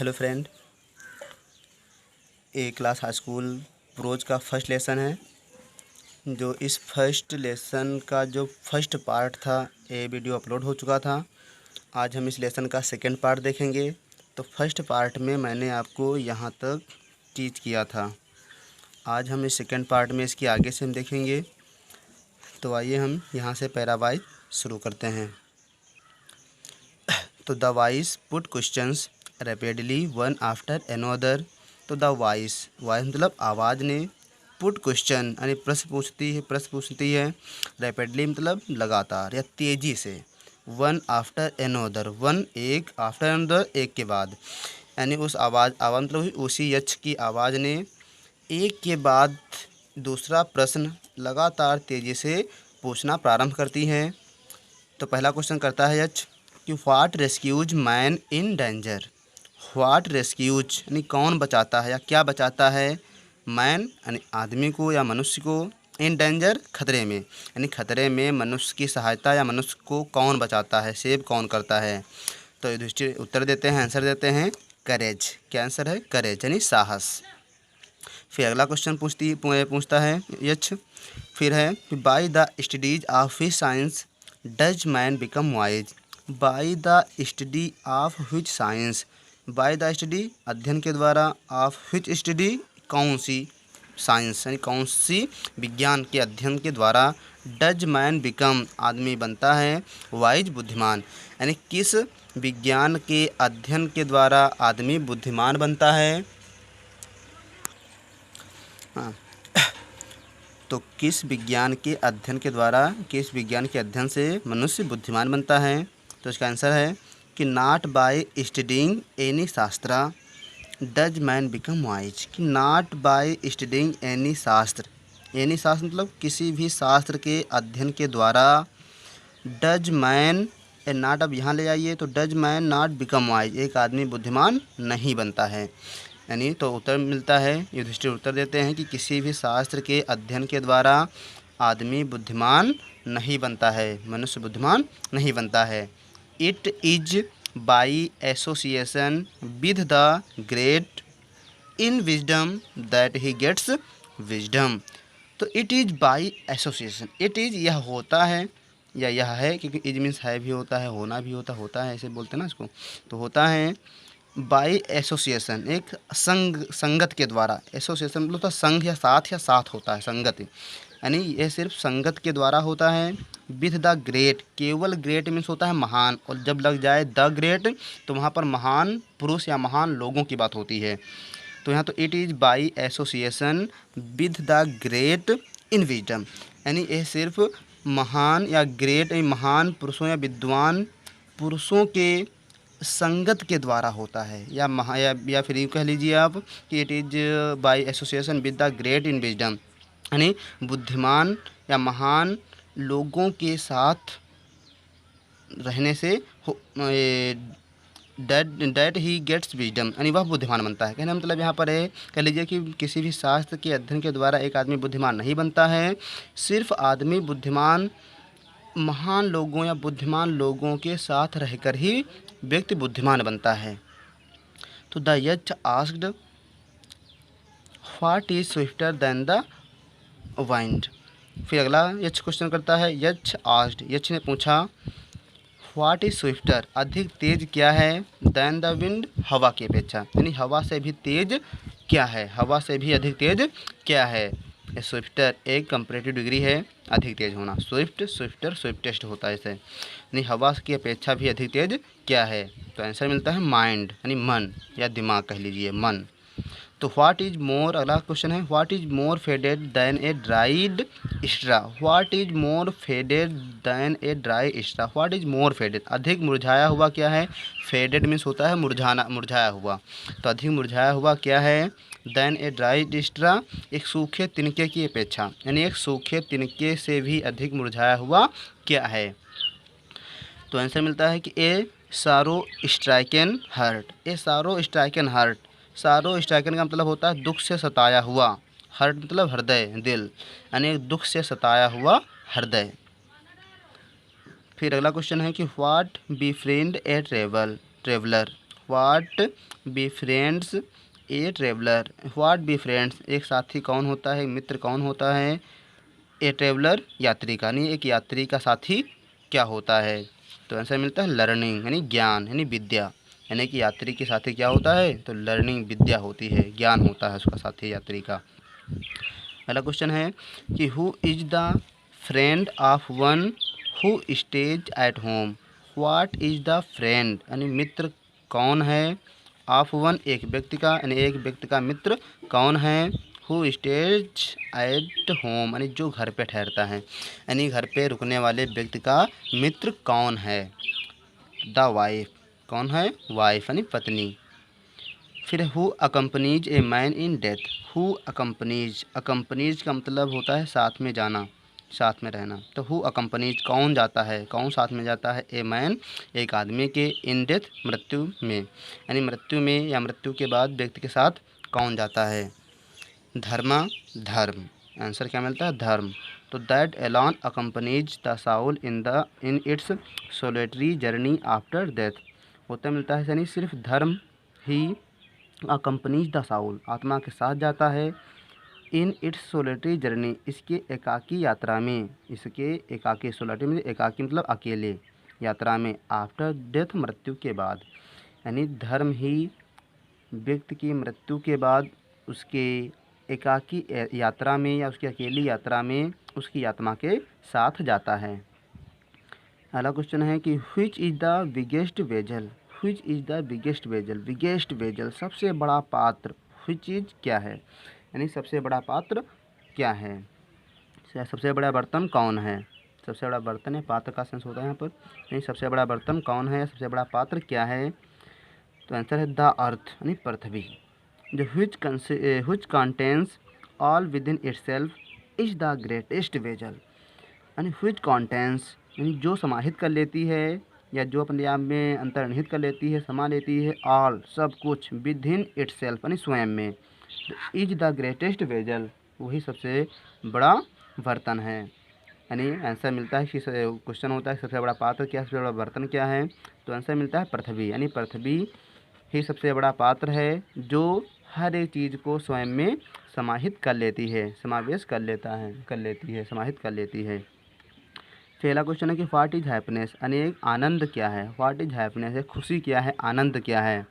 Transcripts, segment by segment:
Hello friend, ए class high school pros का first lesson है। जो इस फर्स्ट लेसन का जो फर्स्ट पार्ट था ये वीडियो अपलोड हो चुका था। आज हम इस लेसन का सेकंड पार्ट देखेंगे। तो फर्स्ट पार्ट में मैंने आपको यहाँ तक टीच किया था। आज हम इस सेकंड पार्ट में इसकी आगे से हम देखेंगे। तो आइए हम यहाँ से पैरावाइज शुरू करते हैं। तो the voice put questions rapidly one after another. तो द वॉइस मतलब आवाज़ ने पुट क्वेश्चन यानी प्रश्न पूछती है रैपिडली मतलब लगातार या तेज़ी से, वन आफ्टर अनदर, वन एक, आफ्टर अनदर एक के बाद, यानी उस आवाज़ मतलब उसी यक्ष की आवाज़ ने एक के बाद दूसरा प्रश्न लगातार तेज़ी से पूछना प्रारंभ करती है। तो पहला क्वेश्चन करता है यक्ष कि what rescues man in danger. What rescues यानी कौन बचाता है या क्या बचाता है, मैन यानी आदमी को या मनुष्य को, इन डेंजर खतरे में, यानी खतरे में मनुष्य की सहायता या मनुष्य को कौन बचाता है, सेव कौन करता है। तो युधिष्ठिर उत्तर देते हैं, आंसर देते हैं करेज। क्या आंसर है? करेज यानी साहस। फिर अगला क्वेश्चन पूछता है यक्ष, फिर है by the studies of his science does man become wise. By the study of which science, by the study अध्ययन के द्वारा, ऑफ विच स्टडी कौन सी साइंस यानी कौन सी विज्ञान के अध्ययन के द्वारा, डज मैन बिकम आदमी बनता है, वाइज बुद्धिमान, यानी किस विज्ञान के अध्ययन के द्वारा आदमी बुद्धिमान बनता है। हाँ, तो किस विज्ञान के अध्ययन के द्वारा, किस विज्ञान के अध्ययन से मनुष्य बुद्धिमान बनता है। तो इसका आंसर है कि नॉट बाय स्टडिंग एनी शास्त्रा डज मैन बिकम वाइज। कि नॉट बाय स्टडिंग एनी शास्त्र, एनी शास्त्र मतलब किसी भी शास्त्र के अध्ययन के द्वारा, डज मैन नॉट अब यहाँ ले आइए, तो does man not become wise, एक आदमी बुद्धिमान नहीं बनता है। यानी तो उत्तर मिलता है, युधिष्ठिर उत्तर देते हैं कि किसी भी शास्त्र के अध्ययन के द्वारा आदमी बुद्धिमान नहीं बनता है, मनुष्य बुद्धिमान नहीं बनता है। It is by association with the great in wisdom that he gets wisdom. तो it is by association, it is यह होता है या यह है, क्योंकि इज मीन्स है भी होता है, होना भी होता है, ऐसे बोलते हैं ना इसको। तो होता है बाई एसोसिएशन, एक संगत के द्वारा। एसोसिएशन मतलब तो संघ या साथ होता है, संगत, यानी यह सिर्फ संगत के द्वारा होता है। विथ द ग्रेट, केवल ग्रेट मीन्स होता है महान, और जब लग जाए द ग्रेट तो वहाँ पर महान पुरुष या महान लोगों की बात होती है। तो यहाँ तो it is by association with the great in wisdom, यानी यह सिर्फ महान या ग्रेट महान पुरुषों या विद्वान पुरुषों के संगत के द्वारा होता है, या फिर यूँ कह लीजिए आप कि it is by association with the great in wisdom, यानी बुद्धिमान या महान लोगों के साथ रहने say that he gets wisdom, यानी वह बुद्धिमान बनता है। कहने का मतलब यहाँ पर है, कह लीजिए कि किसी भी शास्त्र के अध्ययन के द्वारा एक आदमी बुद्धिमान नहीं बनता है, सिर्फ आदमी बुद्धिमान महान लोगों या बुद्धिमान लोगों के साथ रहकर ही व्यक्ति बुद्धिमान बनता है। तो द यक्ष asked what is swifter than the wind. फिर अगला यक्ष क्वेश्चन करता है, यक्ष आस्क्ड, यक्ष ने पूछा, व्हाट इज स्विफ्टर अधिक तेज क्या है, देन द विंड हवा की अपेक्षा, यानी हवा से भी तेज क्या है, हवा से भी अधिक तेज क्या है। स्विफ्टर एक कंपैरेटिव डिग्री है अधिक तेज होना, स्विफ्टर स्विफ्टेस्ट होता है इसे, यानी हवा की अपेक्षा भी अधिक तेज क्या है। तो आंसर मिलता है माइंड, यानी मन या दिमाग कह लीजिए, मन। तो व्हाट इज मोर, अगला क्वेश्चन है, what is more faded than a dried straw. What is more faded than a dry straw, what is more faded अधिक मुरझाया हुआ क्या है, फेडेड मीन्स होता है मुरझाना, मुरझाया हुआ, तो अधिक मुरझाया हुआ क्या है, दैन ए ड्राई स्ट्रा एक सूखे तिनके की अपेक्षा, यानी एक सूखे तिनके से भी अधिक मुरझाया हुआ क्या है। तो आंसर मिलता है कि ए सारो स्ट्राइकन हर्ट, ए सारो स्ट्राइकन हर्ट, सारो स्ट्राइकन का मतलब होता है दुख से सताया हुआ, हर्ट मतलब हृदय, दिल, यानी दुख से सताया हुआ हृदय। फिर अगला क्वेश्चन है कि what be friend a traveller, what be friends a traveller. What be friends एक साथी कौन होता है, मित्र कौन होता है। ए ट्रेवलर यात्री का, यानी एक यात्री का साथी क्या होता है। तो आंसर मिलता है लर्निंग, यानी ज्ञान, यानी विद्या। यानी कि यात्री के साथी क्या होता है, तो लर्निंग विद्या होती है, ज्ञान होता है उसका साथी यात्री का। पहला क्वेश्चन है कि who is the friend of one who stays at home. What is the friend यानी मित्र कौन है, ऑफ वन एक व्यक्ति का, यानी एक व्यक्ति का मित्र कौन है। हु स्टेज एट होम यानी जो घर पे ठहरता है, यानी घर पे रुकने वाले व्यक्ति का मित्र कौन है। द वाइफ कौन है, वाइफ यानी पत्नी। फिर who accompanies a man in death. Who accompanies, accompanies का मतलब होता है साथ में जाना, साथ में रहना। तो हु अकम्पनीज कौन जाता है, कौन साथ में जाता है, ए मैन एक आदमी के, इन डेथ मृत्यु में, यानी मृत्यु में या मृत्यु के बाद व्यक्ति के साथ कौन जाता है। धर्मा धर्म, आंसर क्या मिलता है, धर्म। तो that Elon accompanies the Saul in its solitary journey after death. होता मिलता है यानी सिर्फ धर्म ही अकम्पनीज द साउल आत्मा के साथ जाता है, इन इट्स सोलिटरी जर्नी इसके एकाकी यात्रा में, इसके एकाकी, सोलिटरी में एकाकी मतलब अकेले यात्रा में, आफ्टर डेथ मृत्यु के बाद। यानी धर्म ही व्यक्ति की मृत्यु के बाद उसके एकाकी यात्रा में या उसकी अकेली यात्रा में उसकी आत्मा के साथ जाता है। अगला क्वेश्चन है कि which is the biggest vessel. Which is the biggest vessel, biggest vessel सबसे बड़ा पात्र, व्हिच इज क्या है, यानी सबसे बड़ा पात्र क्या है, सबसे बड़ा बर्तन कौन है। सबसे बड़ा बर्तन है, पात्र का सेंस होता है यहाँ पर, यानी सबसे बड़ा बर्तन कौन है, सबसे बड़ा पात्र क्या है। तो आंसर है द अर्थ यानी पृथ्वी। जो which contains all with in itself is the greatest vessel, यानी व्हिच कंटेन्स यानी जो समाहित कर लेती है या जो अपने आप में अंतर्निहित कर लेती है, समा लेती है, ऑल सब कुछ, विद इन इटसेल्फ यानी स्वयं में। इज द ग्रेटेस्ट वेजल वही सबसे बड़ा बर्तन है। यानी आंसर मिलता है कि क्वेश्चन होता है सबसे बड़ा पात्र क्या है, सबसे बड़ा बर्तन क्या है। तो आंसर मिलता है पृथ्वी, यानी पृथ्वी ही सबसे बड़ा पात्र है जो हर एक चीज़ को स्वयं में समाहित कर लेती है, समावेश कर लेता है, कर लेती है, समाहित कर लेती है। पहला क्वेश्चन है कि व्हाट इज हैप्पीनेस, यानी एक आनंद क्या है। व्हाट इज हैप्पीनेस है खुशी क्या है, आनंद क्या है।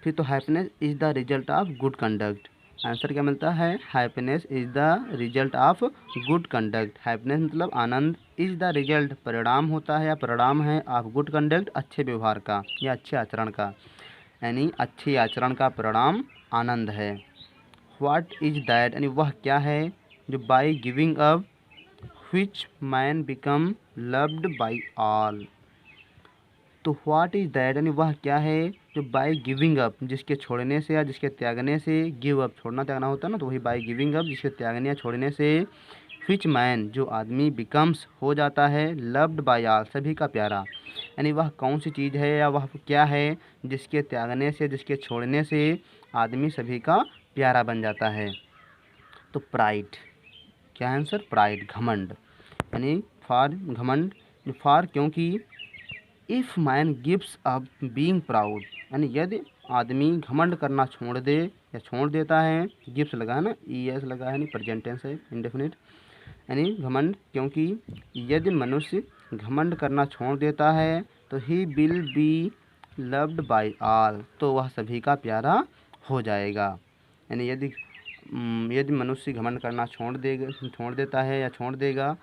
फिर तो happiness is the result of good conduct, answer क्या मिलता है, happiness is the result of good conduct. Happiness मतलब आनंद, इज द रिजल्ट परिणाम होता है या परिणाम है, ऑफ गुड कंडक्ट अच्छे व्यवहार का या अच्छे आचरण का, यानी अच्छे आचरण का परिणाम आनंद है। व्हाट इज दैट यानी वह क्या है जो by giving up which man become loved by all. तो व्हाट इज दैट यानी वह क्या है जो बाय गिविंग अप जिसके छोड़ने से या जिसके त्यागने से, गिव अप छोड़ना त्यागना होता है ना, तो वही बाय गिविंग अप जिसके त्यागने या छोड़ने से, व्हिच मैन जो आदमी बिकम्स हो जाता है, लव्ड बाय ऑल सभी का प्यारा। यानी वह कौन सी चीज़ है या वह क्या है जिसके त्यागने से, जिसके छोड़ने से आदमी सभी का प्यारा बन जाता है। तो प्राइड, क्या है आंसर, प्राइड घमंड, यानी फॉर घमंड, फॉर क्योंकि, if man gives up being proud यानी यदि आदमी घमंड करना छोड़ दे या छोड़ देता है, गिव्स लगा है ना, ई एस लगा है, नहीं प्रेजेंट टेंस है इंडेफिनिट, यानी घमंड क्योंकि यदि मनुष्य घमंड करना छोड़ देता है तो he will be loved by all तो वह सभी का प्यारा हो जाएगा। यानी यदि मनुष्य घमंड करना छोड़ देता है या छोड़ देगा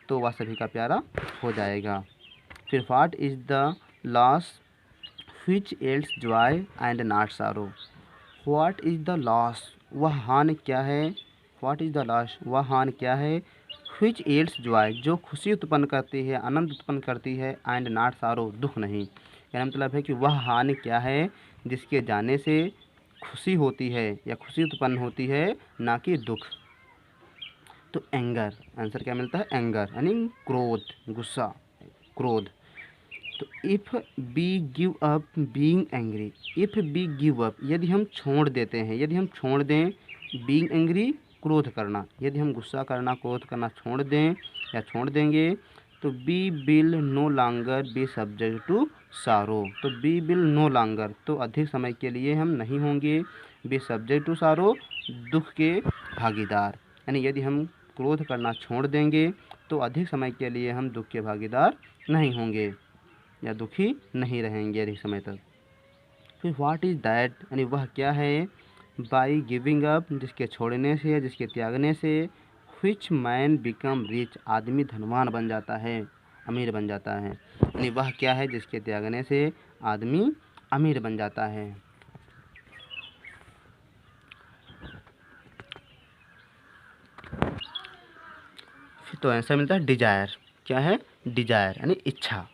तो वह सभी का प्यारा हो जाएगा। फिर what is the loss which else Joy and not सारो। व्हाट इज़ द लॉस वह हानि क्या है, व्हाट इज़ द लॉस वह हानि क्या है, व्हिच एल्स जॉय जो खुशी उत्पन्न करती है, आनंद उत्पन्न करती है, एंड नॉट सारो दुख नहीं। कहने मतलब है कि वह हानि क्या है जिसके जाने से खुशी होती है या खुशी उत्पन्न होती है, ना कि दुख। तो एंगर, आंसर क्या मिलता है, एंगर यानी क्रोध, गुस्सा, क्रोध। तो if we give up being angry, if we give up यदि हम छोड़ देते हैं, यदि हम छोड़ दें, बीइंग एंग्री क्रोध करना, यदि हम गुस्सा करना, क्रोध करना छोड़ दें या छोड़ देंगे तो we will no longer be subject to sorrow, तो बी विल नो लॉन्गर, तो अधिक समय के लिए हम नहीं होंगे बी सब्जेक्ट टू सारो, दुख के भागीदार। यानी यदि हम क्रोध करना छोड़ देंगे तो अधिक समय के लिए हम दुख के भागीदार नहीं होंगे या दुखी नहीं रहेंगे अधिक समय तक। फिर व्हाट इज़ दैट, यानी वह क्या है, बाई गिविंग अप, जिसके छोड़ने से, जिसके त्यागने से, विच मैन बिकम रिच, आदमी धनवान बन जाता है, अमीर बन जाता है। यानी वह क्या है जिसके त्यागने से आदमी अमीर बन जाता है। तो आंसर मिलता है डिजायर। क्या है, डिजायर यानी इच्छा।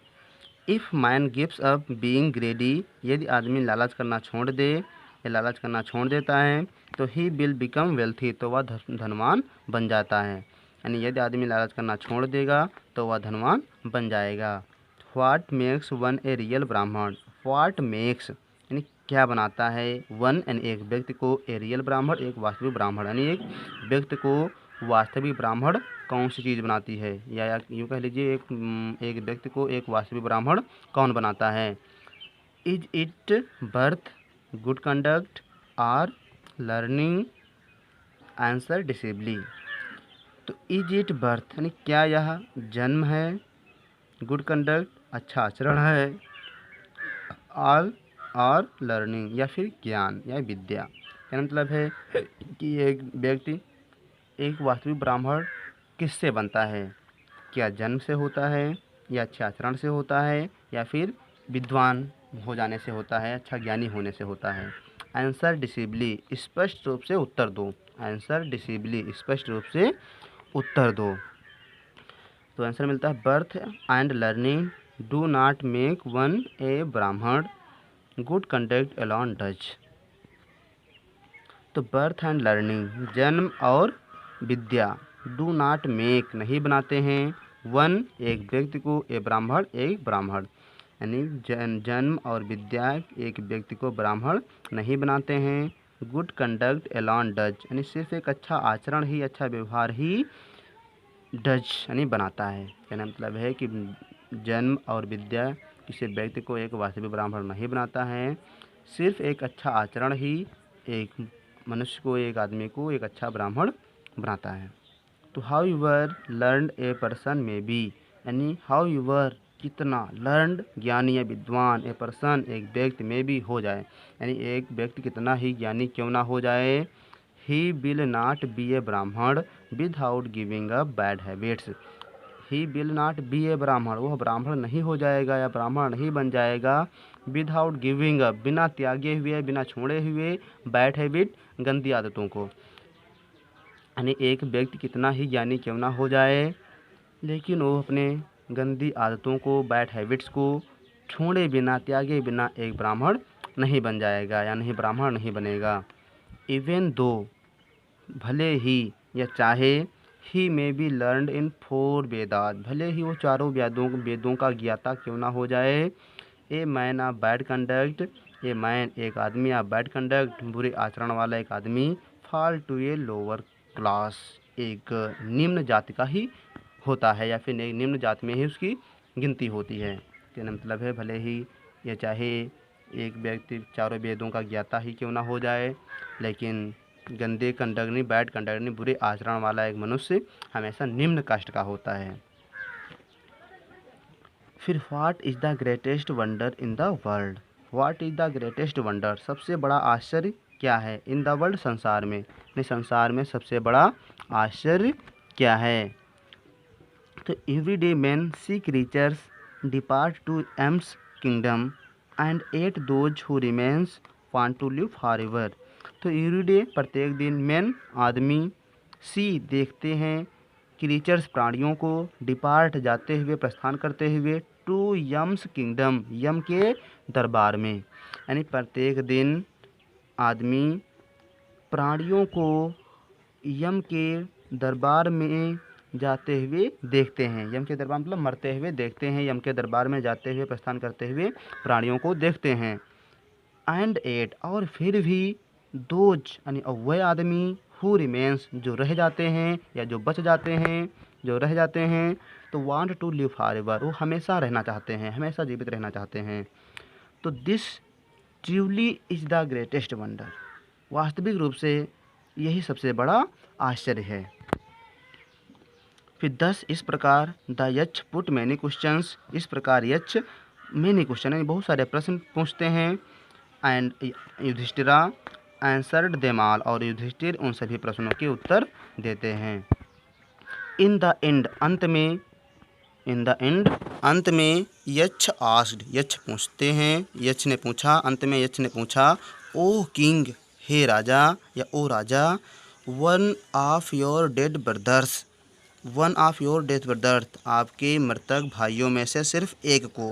If man gives up being ग्रेडी, यदि आदमी लालच करना छोड़ दे या लालच करना छोड़ देता है तो ही विल बिकम वेल्थी, तो वह धनवान बन जाता है। यानी यदि आदमी लालच करना छोड़ देगा तो वह धनवान बन जाएगा। What makes one a real ब्राह्मण, व्हाट मेक्स यानी क्या बनाता है, वन यानी एक व्यक्ति को, ए रियल ब्राह्मण एक वास्तविक ब्राह्मण, यानी एक व्यक्ति को वास्तविक ब्राह्मण कौन सी चीज़ बनाती है, या यूँ कह लीजिए एक व्यक्ति को एक वास्तविक ब्राह्मण कौन बनाता है। Is it birth, good conduct, or learning, answer decisively. तो इज इट बर्थ यानी क्या यह जन्म है, गुड कंडक्ट अच्छा आचरण है, और लर्निंग या फिर ज्ञान या विद्या। क्या मतलब है कि एक व्यक्ति एक वास्तविक ब्राह्मण किससे बनता है, क्या जन्म से होता है या अच्छे आचरण से होता है या फिर विद्वान हो जाने से होता है, अच्छा ज्ञानी होने से होता है। आंसर डिसिबली, स्पष्ट रूप से उत्तर दो, आंसर डिसिबली स्पष्ट रूप से उत्तर दो। तो आंसर मिलता है birth and learning do not make one a Brahmin, good conduct alone does. तो बर्थ एंड लर्निंग जन्म और विद्या, डू नॉट मेक नहीं बनाते हैं, वन एक व्यक्ति को, ए ब्राह्मण एक ब्राह्मण, यानी जन्म और विद्या एक व्यक्ति को ब्राह्मण नहीं बनाते हैं। गुड कंडक्ट अलोन डज यानी सिर्फ एक अच्छा आचरण ही, अच्छा व्यवहार ही डज यानी बनाता है। कहने मतलब है कि जन्म और विद्या किसी व्यक्ति को एक वास्तविक ब्राह्मण नहीं बनाता है, सिर्फ एक अच्छा आचरण ही एक मनुष्य को, एक आदमी को एक अच्छा ब्राह्मण बनाता है। तो how your learned a person में बी, यानी हाउ यूवर कितना, लर्नड ज्ञानी या विद्वान, ए पर्सन एक व्यक्ति में भी हो जाए, यानी एक व्यक्ति कितना ही ज्ञानी क्यों ना हो जाए। He will not be a Brahmin without giving up bad habits, he will not be a Brahmin, वह ब्राह्मण नहीं हो जाएगा या ब्राह्मण नहीं बन जाएगा विदाउट गिविंग अप बिना त्यागे हुए, बिना छोड़े हुए, बैड हैबिट गंदी आदतों को। यानी एक व्यक्ति कितना ही ज्ञानी क्यों ना हो जाए लेकिन वो अपने गंदी आदतों को, बैड हैबिट्स को छोड़े बिना, त्यागे बिना एक ब्राह्मण नहीं बन जाएगा या नहीं ब्राह्मण नहीं बनेगा। इवन दो भले ही या चाहे, ही में बी लर्नड इन 4 वेदात, भले ही वो चारों वेदों का ज्ञाता क्यों ना हो जाए। A man of bad conduct, a man एक आदमी ऑफ बैड कंडक्ट बुरे आचरण वाला एक आदमी, fall to a lower class एक निम्न जाति का ही होता है या फिर एक निम्न जाति में ही उसकी गिनती होती है। कहने मतलब है भले ही या चाहे एक व्यक्ति चारों वेदों का ज्ञाता ही क्यों ना हो जाए लेकिन गंदे कंडक्टनी, बैड कंडक्टनी, बुरे आचरण वाला एक मनुष्य हमेशा निम्न कास्ट का होता है। फिर what is the greatest wonder in the world, what is the greatest wonder सबसे बड़ा आश्चर्य क्या है, इन द वर्ल्ड संसार में, संसार में सबसे बड़ा आश्चर्य क्या है। तो every day man see creatures depart to Yama's kingdom and yet those who remains want to live forever एवर। तो एवरी डे प्रत्येक दिन मैन आदमी, सी देखते हैं, क्रीचर्स प्राणियों को, डिपार्ट जाते हुए, प्रस्थान करते हुए, टू यम्स किंगडम यम के दरबार में, यानी प्रत्येक दिन आदमी प्राणियों को यम के दरबार में जाते हुए देखते हैं। यम के दरबार मतलब मरते हुए देखते हैं, यम के दरबार में जाते हुए, प्रस्थान करते हुए प्राणियों को देखते हैं। एंड एट और फिर भी दोज यानी वह आदमी हु रिमेन्स जो रह जाते हैं या जो बच जाते हैं, जो रह जाते हैं, तो वांट टू लिव फॉरएवर, वो हमेशा रहना चाहते हैं, हमेशा जीवित रहना चाहते हैं। तो this truly is the greatest wonder, वास्तविक रूप से यही सबसे बड़ा आश्चर्य है। फिर 10 इस प्रकार द यक्ष पुट मैनी क्वेश्चंस, इस प्रकार यक्ष मैनी क्वेश्चन यानी बहुत सारे प्रश्न पूछते हैं। And Yudhishthira answered them all, और युधिष्ठिर उन सभी प्रश्नों के उत्तर देते हैं। इन द एंड, अंत में, इन द एंड, अंत में यक्ष आस्क्ड, यक्ष पूछते हैं, यक्ष ने पूछा, अंत में यक्ष ने पूछा, ओ किंग, हे राजा या ओ राजा, one of your dead brothers, one of your death brothers, आपके मृतक भाइयों में से सिर्फ एक को,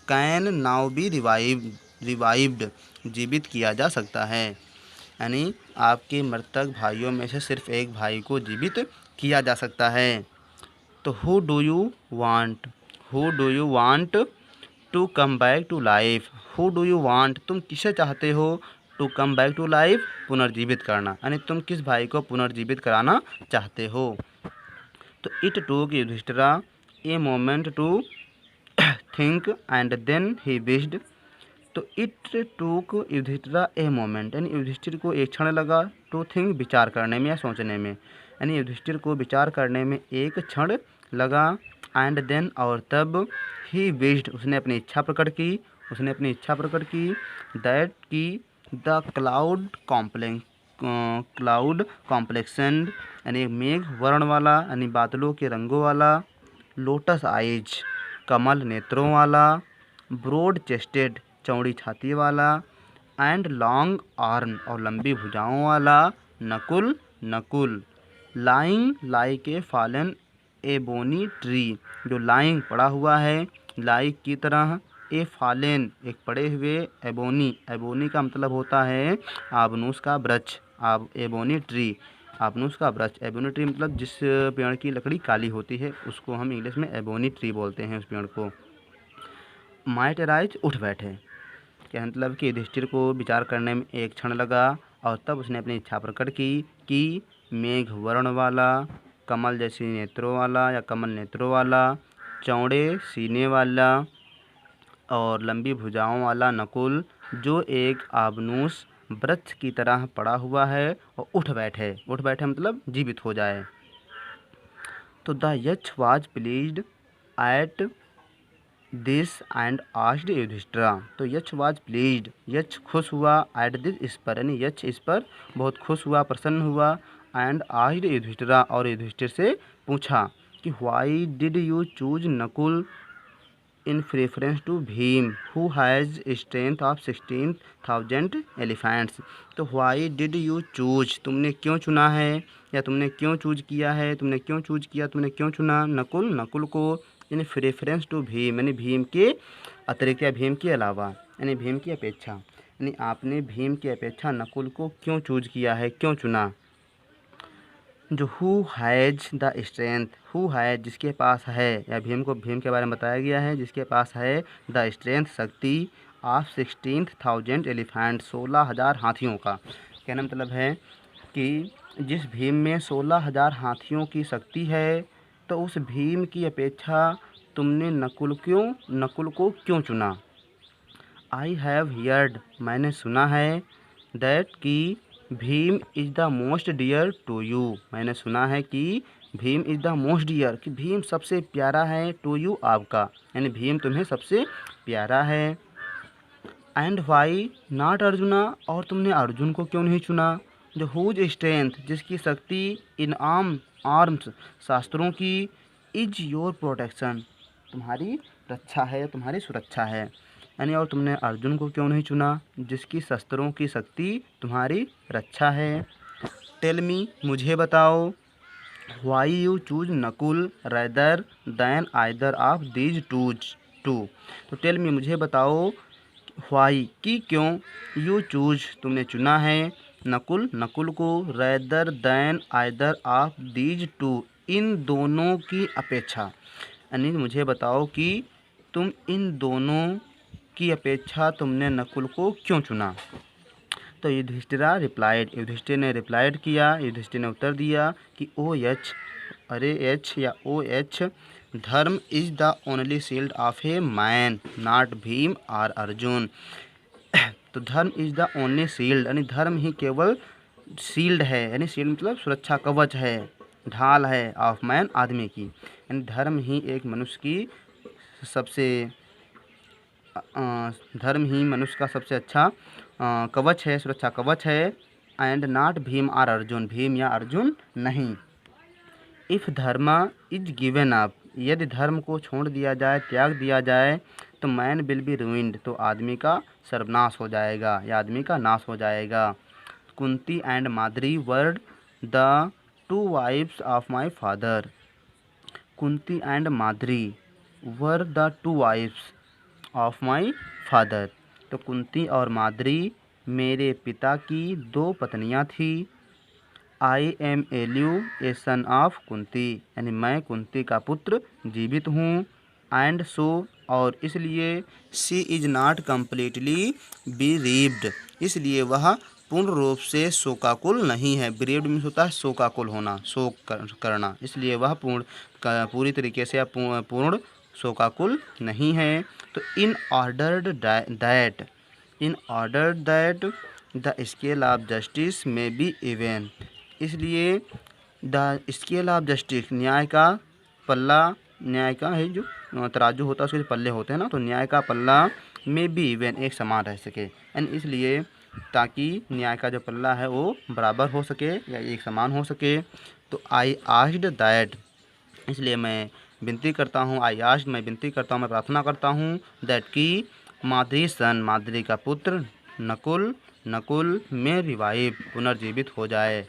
कैन नाउ बी रिवाइव्ड, जीवित किया जा सकता है। यानी आपके मृतक भाइयों में से सिर्फ एक भाई को जीवित किया जा सकता है। तो who do you want to come back to life, who do you want, तुम किसे चाहते हो, to come back to life, पुनर्जीवित करना, यानी तुम किस भाई को पुनर्जीवित कराना चाहते हो। तो it took Yudhishthira a moment to think and then he wished, तो it took Yudhishthira a moment, यानी युधिष्ठिर को एक क्षण लगा, टू थिंक, विचार करने में या सोचने में, यानी युधिष्ठिर को विचार करने में एक क्षण लगा। एंड देन, और तब, ही विश्ड, उसने अपनी इच्छा प्रकट की, दैट की द क्लाउड कॉम्प्लेक्शन, यानी मेघ वर्ण वाला, यानी बादलों के रंगों वाला, लोटस आइज, कमल नेत्रों वाला, ब्रॉड चेस्टेड, चौड़ी छाती वाला, एंड लॉन्ग आर्म, और लंबी भुजाओं वाला, Nakul, lying like a fallen ebony tree, जो लाइंग पड़ा हुआ है, लाइक की तरह, ए फॉलेन, एक पड़े हुए, एबोनी का मतलब होता है आबनूस का वृक्ष, एबोनी ट्री, आबनूस का वृक्ष, एबोनी ट्री मतलब जिस पेड़ की लकड़ी काली होती है उसको हम इंग्लिश में एबोनी ट्री बोलते हैं, उस पेड़ को। माइट राइज, उठ बैठे, क्या मतलब कि युधिष्ठिर को विचार करने में एक क्षण लगा, और तब उसने अपनी इच्छा प्रकट की कि मेघ वर्ण वाला, कमल जैसी नेत्रों वाला या कमल नेत्रों वाला, चौड़े सीने वाला और लंबी भुजाओं वाला नकुल, जो एक आबनूस वृक्ष की तरह पड़ा हुआ है, और उठ बैठे मतलब जीवित हो जाए। तो the Yaksha was pleased at this and asked Yudhishthira, तो यक्ष वाज प्लीज्ड, यक्ष खुश हुआ, एट दिस, इस पर, यानी यक्ष इस पर बहुत खुश हुआ, प्रसन्न हुआ, एंड आस्क्ड युधिष्ठिरा, और युधिष्ठिर से पूछा कि why did you choose Nakul in preference to Bhim who has strength of 16,000 elephants, तो व्हाई डिड यू चूज, तुमने क्यों चुना है, या तुमने क्यों चूज किया है, तुमने क्यों चुना नकुल को, यानी प्रेफरेंस टू भीम, यानी भीम के अतिरिक्त या भीम के अलावा, यानी भीम की अपेक्षा, यानी आपने भीम की अपेक्षा नकुल को क्यों चूज किया है, क्यों चुना। जो who has the strength, who has, जिसके पास है, या भीम के बारे में बताया गया है, जिसके पास है द स्ट्रेंथ, शक्ति, ऑफ 16,000 एलिफेंट, 16,000 हाथियों का। कहना मतलब है कि जिस भीम में 16,000 हाथियों की शक्ति है, तो उस भीम की अपेक्षा तुमने नकुल को क्यों चुना। आई हैव हियर्ड, मैंने सुना है, दैट कि Bhim is the most dear to you, मैंने सुना है कि Bhim is the most dear, कि भीम सबसे प्यारा है, टू यू, आपका, यानी भीम तुम्हें सबसे प्यारा है। एंड वाई नॉट अर्जुना, और तुमने अर्जुन को क्यों नहीं चुना, जो हुज स्ट्रेंथ, जिसकी शक्ति, इन आर्म्स, शास्त्रों की, इज योर प्रोटेक्शन, तुम्हारी रक्षा है, तुम्हारी सुरक्षा है, यानी और तुमने अर्जुन को क्यों नहीं चुना, जिसकी शस्त्रों की शक्ति तुम्हारी रक्षा है। टेल मी, मुझे बताओ, why you choose Nakul rather than either of these to, तो टेल मी, मुझे बताओ, व्हाई, की क्यों, यू चूज, तुमने चुना है, नकुल को, rather than either of these two, इन दोनों की अपेक्षा, यानी मुझे बताओ कि तुम इन दोनों की अपेक्षा तुमने नकुल को क्यों चुना। तो युधिष्ठिर ने रिप्लाइड किया, युधिष्ठिर ने उत्तर दिया कि ओ यक्ष, अरे यक्ष या ओ यक्ष, धर्म is the only shield of a man not Bhim और अर्जुन। तो धर्म इज द ओनली शील्ड यानी धर्म ही केवल शील्ड है, यानी शील्ड मतलब सुरक्षा कवच है, ढाल है, ऑफ मैन आदमी की, यानी धर्म ही एक मनुष्य की सबसे धर्म ही मनुष्य का सबसे अच्छा कवच है, सुरक्षा कवच है। एंड नॉट भीम और अर्जुन, भीम या अर्जुन नहीं। इफ़ धर्म इज गिवन अप, यदि धर्म को छोड़ दिया जाए, त्याग दिया जाए, तो मैन विल बी रूइंड, तो आदमी का सर्वनाश हो जाएगा या आदमी का नाश हो जाएगा। Kunti and Madri were the two wives of my father. Kunti and Madri were the two wives of my father. तो कुंती और माद्री मेरे पिता की दो पत्नियां थी। आई एम एल्यू ए सन ऑफ कुंती, यानी मैं कुंती का पुत्र जीवित हूँ। एंड सो, और इसलिए शी इज नॉट कम्प्लीटली बीरीव्ड, इसलिए वह पूर्ण रूप से शोकाकुल नहीं है। बीरीव्ड मीन्स होता है शोकाकुल होना, शोक करना, इसलिए वह पूरी तरीके से पूर्ण शोकाकुल नहीं है। तो in order that the scale of justice में बी इवन, इसलिए द स्केल ऑफ जस्टिस न्याय का पल्ला, न्याय का है जो तराजू होता है उसके जो पल्ले होते हैं ना, तो न्याय का पल्ला में भी इवन एक समान रह सके, एंड इसलिए ताकि न्याय का जो पल्ला है वो बराबर हो सके या एक समान हो सके। तो आई आस्क्ड दैट, इसलिए मैं विनती करता हूँ, मैं विनती करता हूँ, मैं प्रार्थना करता हूँ दैट की माद्री सन, माद्री का पुत्र नकुल में रिवाइव, पुनर्जीवित हो जाए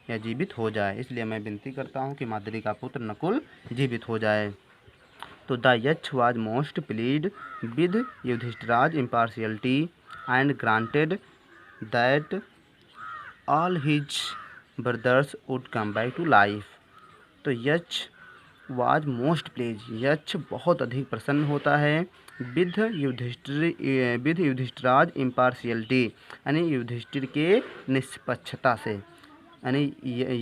या जीवित हो जाए, इसलिए मैं विनती करता हूँ कि माद्री का पुत्र नकुल जीवित हो जाए। तो the Yaksha was most pleased with Yudhishthira's impartiality and granted that all his brothers would come back to life. तो यक्ष वाज मोस्ट प्लीज, यक्ष बहुत अधिक प्रसन्न होता है विद युधिष्ठिराज इम्पार्शियलिटी, यानी युधिष्ठिर के निष्पक्षता से, यानी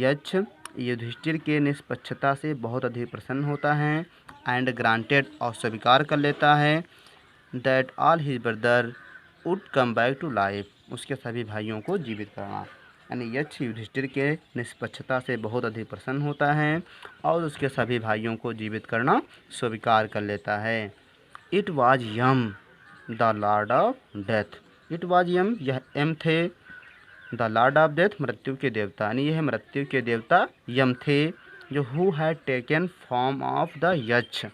यक्ष युधिष्ठिर के निष्पक्षता से बहुत अधिक प्रसन्न होता है। एंड ग्रांटेड, और स्वीकार कर लेता है, that all his brother would come back to life, उसके सभी भाइयों को जीवित करना, यानी यक्ष युधिष्ठिर के निष्पक्षता से बहुत अधिक प्रसन्न होता है और उसके सभी भाइयों को जीवित करना स्वीकार कर लेता है। It was Yama the lord of death, it was Yama, यह यम थे, द लॉर्ड ऑफ डेथ, मृत्यु के देवता, यानी यह मृत्यु के देवता यम थे, जो who had taken form of the यक्ष,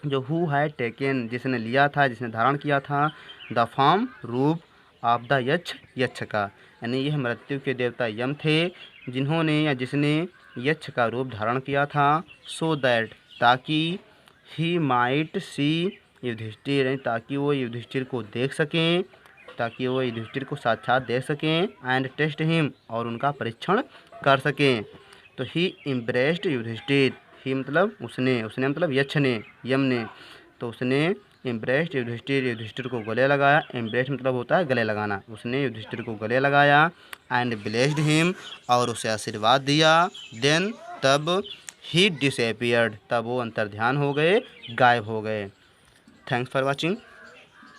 जो हु हैड टेकन जिसने लिया था, जिसने धारण किया था, द फॉर्म रूप, ऑफ द यक्ष का, यानी यह मृत्यु के देवता यम थे जिन्होंने या जिसने यक्ष का रूप धारण किया था। सो दैट, ताकि ही माइट सी युधिष्ठिर, यानी ताकि वो युधिष्ठिर को देख सकें, ताकि वो युधिष्ठिर को साक्षात देख सकें। एंड टेस्ट हिम, और उनका परीक्षण कर सकें। तो ही इम्प्रेस्ड युधिष्ठिर, ही मतलब उसने मतलब यक्ष ने, यम ने, तो उसने इम्प्रेस्ड युधिष्ठिर को गले लगाया। इम्प्रेस्ड मतलब होता है गले लगाना, उसने युधिष्ठिर को गले लगाया। एंड ब्लेस्ड हिम, और उसे आशीर्वाद दिया। देन, तब ही डिसएपियर्ड, तब वो अंतर्ध्यान हो गए, गायब हो गए। Thanks for watching.